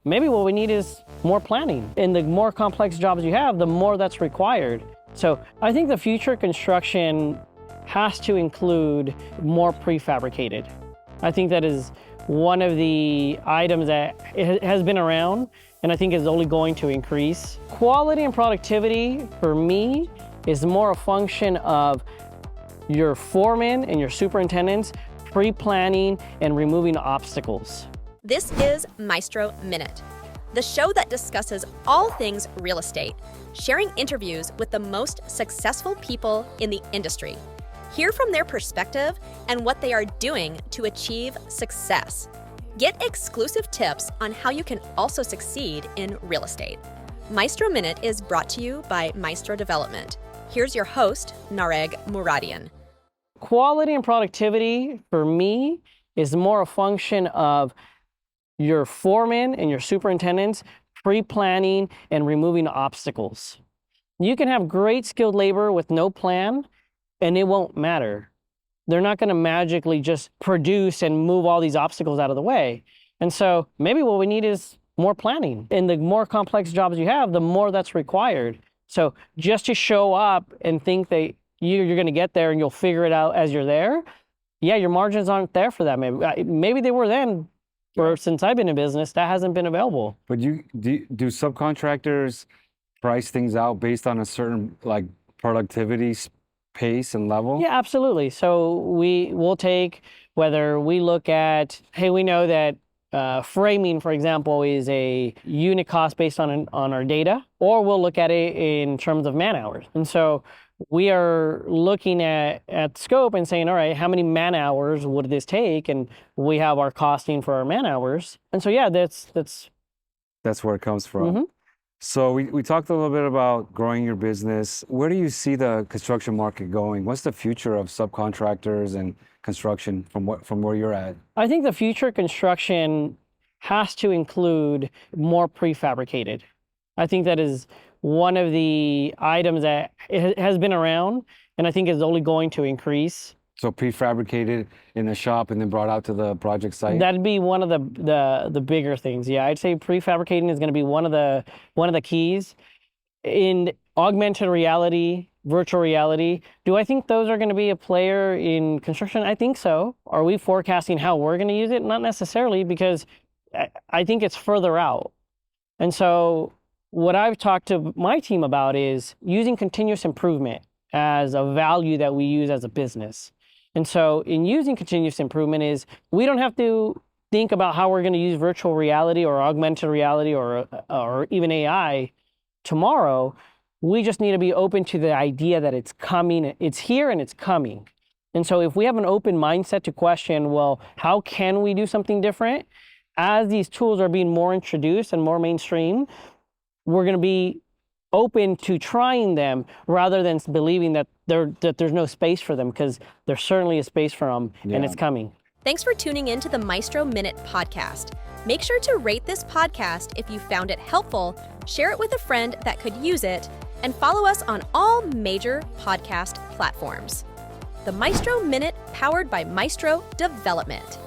maybe what we need is more planning. And the more complex jobs you have, the more that's required. So I think the future construction has to include more prefabricated. I think that is one of the items that has been around and I think is only going to increase. Quality and productivity for me is more a function of your foremen and your superintendents pre-planning and removing obstacles. This is Maestro Minute, the show that discusses all things real estate, sharing interviews with the most successful people in the industry. Hear from their perspective and what they are doing to achieve success. Get exclusive tips on how you can also succeed in real estate. Maestro Minute is brought to you by Maestro Development. Here's your host, Nareg Muradian. Quality and productivity for me is more a function of your foremen and your superintendents pre-planning and removing obstacles. You can have great skilled labor with no plan and it won't matter. They're not going to magically just produce and move all these obstacles out of the way. And so maybe what we need is more planning. And the more complex jobs you have, the more that's required. So just to show up and think that you're going to get there and you'll figure it out as you're there, yeah, your margins aren't there for that. Maybe they were then, or since I've been in business, that hasn't been available. But do subcontractors price things out based on a certain productivity pace and level? Yeah, absolutely. So we'll take, whether we look at, hey, we know that framing, for example, is a unit cost based on our data, or we'll look at it in terms of man hours. And so we are looking at scope and saying, all right, how many man hours would this take? And we have our costing for our man hours. And so, yeah, that's where it comes from. Mm-hmm. So we talked a little bit about growing your business. Where do you see the construction market going? What's the future of subcontractors and construction from where you're at? I think the future construction has to include more prefabricated. I think that is one of the items that has been around and I think is only going to increase. So prefabricated in a shop and then brought out to the project site? That'd be one of the bigger things. Yeah, I'd say prefabricating is going to be one of the keys. In augmented reality, virtual reality, do I think those are going to be a player in construction? I think so. Are we forecasting how we're going to use it? Not necessarily, because I think it's further out. And so what I've talked to my team about is using continuous improvement as a value that we use as a business. And so in using continuous improvement is we don't have to think about how we're going to use virtual reality or augmented reality or even AI tomorrow. We just need to be open to the idea that it's coming, it's here and it's coming. And so if we have an open mindset to question, well, how can we do something different? As these tools are being more introduced and more mainstream, we're going to be open to trying them rather than believing that there's no space for them, because there certainly is space for them and it's coming. Thanks for tuning in to the Maestro Minute podcast. Make sure to rate this podcast if you found it helpful, share it with a friend that could use it, and follow us on all major podcast platforms. The Maestro Minute, powered by Maestro Development.